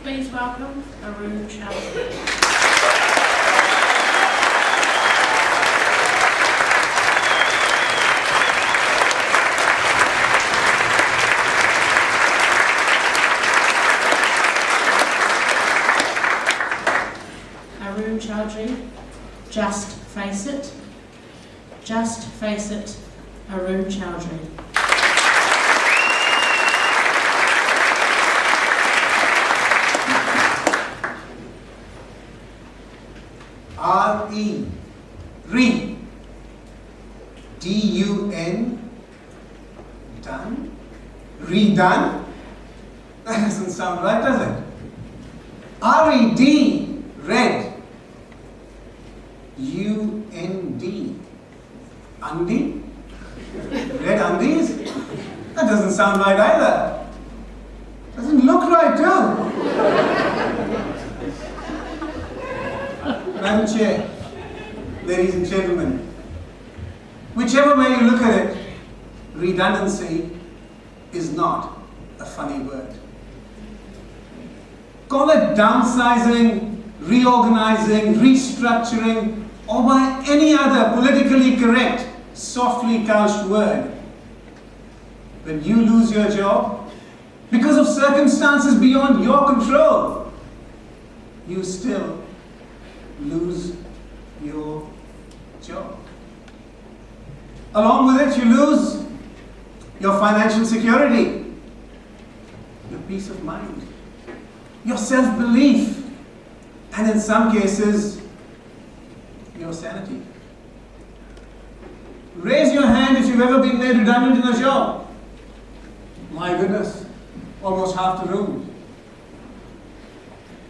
please welcome Arun Chaudhari. Arun Chaudhari, just face it. Just face it, Arun Chaudhari. R-E, re, D-U-N, done, redone? That doesn't sound right, does it? R-E-D, red, U-N-D, undie? Red undies? That doesn't sound right either. Doesn't look right too. Madam Chair, ladies and gentlemen, whichever way you look at it, redundancy is not a funny word. Call it downsizing, reorganizing, restructuring, or by any other politically correct, softly couched word. When you lose your job, because of circumstances beyond your control, you still lose your job. Along with it, you lose your financial security, your peace of mind, your self-belief, and in some cases, your sanity. Raise your hand if you've ever been made redundant in a job. My goodness, almost half the room.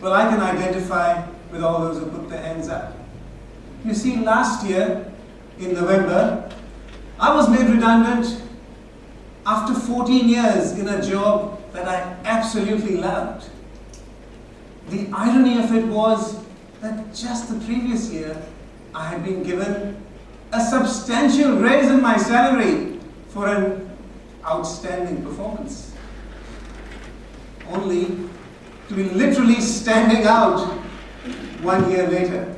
Well, I can identify with all those who put their hands up. You see, last year, in November, I was made redundant after 14 years in a job that I absolutely loved. The irony of it was that just the previous year, I had been given a substantial raise in my salary for an outstanding performance. Only to be literally standing out 1 year later.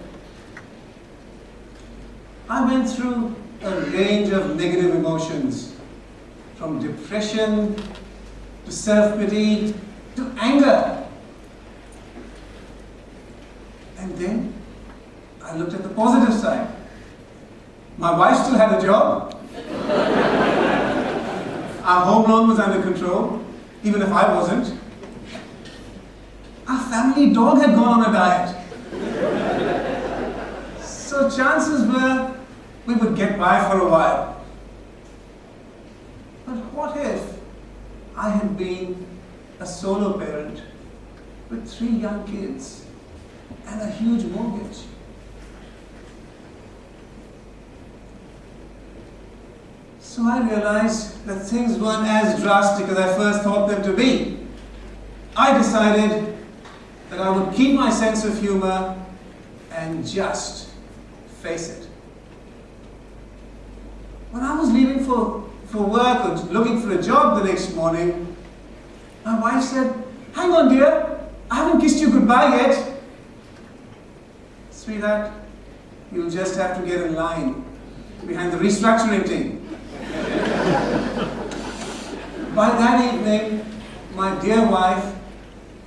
I went through a range of negative emotions, from depression to self-pity to anger. And then I looked at the positive side. My wife still had a job. Our home loan was under control, even if I wasn't. Our family dog had gone on a diet. So chances were we would get by for a while. But what if I had been a solo parent with 3 young kids and a huge mortgage? So I realized that things weren't as drastic as I first thought them to be. I decided that I would keep my sense of humor and just face it. When I was leaving for work or looking for a job the next morning, my wife said, "Hang on, dear, I haven't kissed you goodbye yet." Sweetheart, you'll just have to get in line behind the restructuring team. By that evening, my dear wife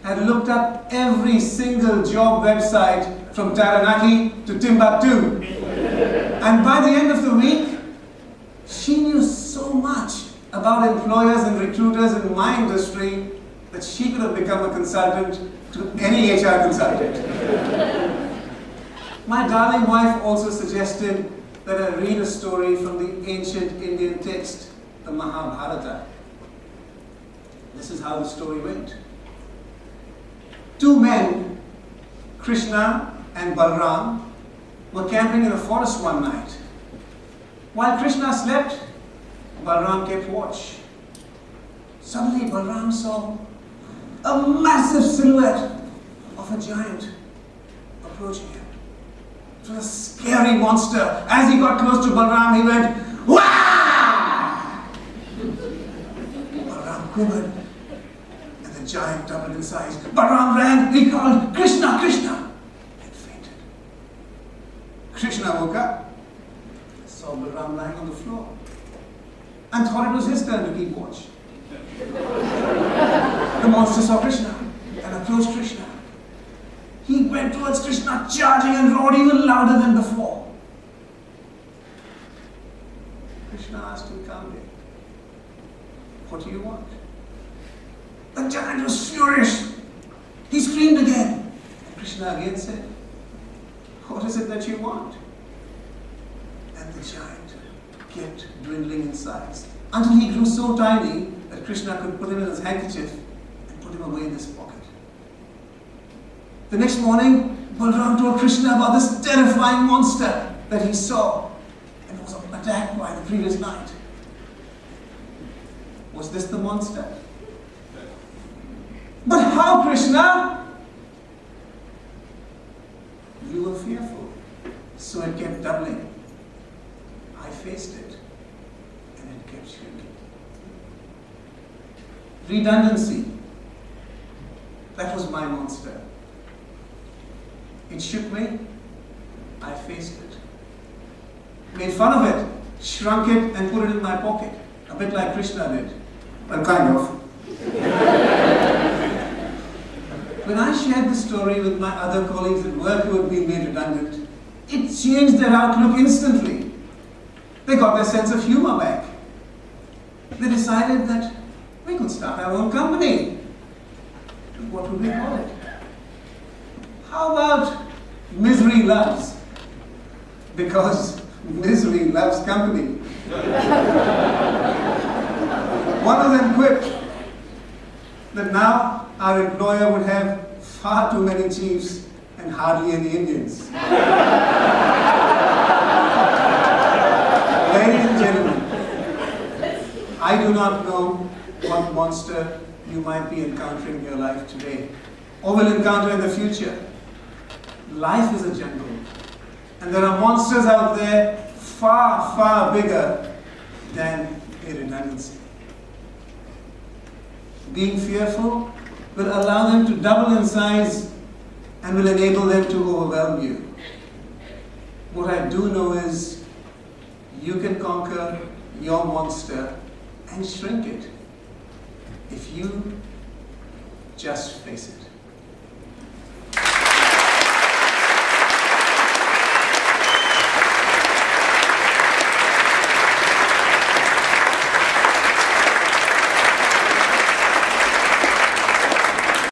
had looked up every single job website from Taranaki to Timbuktu. And by the end of the week, she knew so much about employers and recruiters in my industry that she could have become a consultant to any HR consultant. My darling wife also suggested that I read a story from the ancient Indian text, the Mahabharata. This is how the story went. 2 men, Krishna and Balram, were camping in a forest one night. While Krishna slept, Balram kept watch. Suddenly Balram saw a massive silhouette of a giant approaching him. It was a scary monster. As he got close to Balram, he went, "Wah!" Balram quivered and then The giant doubled in size. Balaram ran, he called, Krishna, Krishna, and fainted. Krishna woke up, saw Balaram lying on the floor, and thought it was his turn to keep watch. The monster saw Krishna and approached Krishna. He went towards Krishna, charging and roared even louder than before. Krishna asked him calmly, what do you want? The giant was furious. He screamed again. And Krishna again said, what is it that you want? And the giant kept dwindling in size until he grew so tiny that Krishna could put him in his handkerchief and put him away in his pocket. The next morning, Balaram told Krishna about this terrifying monster that he saw and was attacked by the previous night. Was this the monster? But how, Krishna? You were fearful, so it kept doubling. I faced it, and it kept shrinking. Redundancy. That was my monster. It shook me. I faced it. Made fun of it, shrunk it, and put it in my pocket. A bit like Krishna did. Well, kind of. When I shared the story with my other colleagues at work who had been made redundant, it changed their outlook instantly. They got their sense of humor back. They decided that we could start our own company. What would we call it? How about Misery Loves? Because misery loves company. One of them quipped that now our employer would have far too many chiefs and hardly any Indians. Ladies and gentlemen, I do not know what monster you might be encountering in your life today or will encounter in the future. Life is a jungle, and there are monsters out there far, far bigger than a redundancy. Being fearful will allow them to double in size and will enable them to overwhelm you. What I do know is you can conquer your monster and shrink it if you just face it.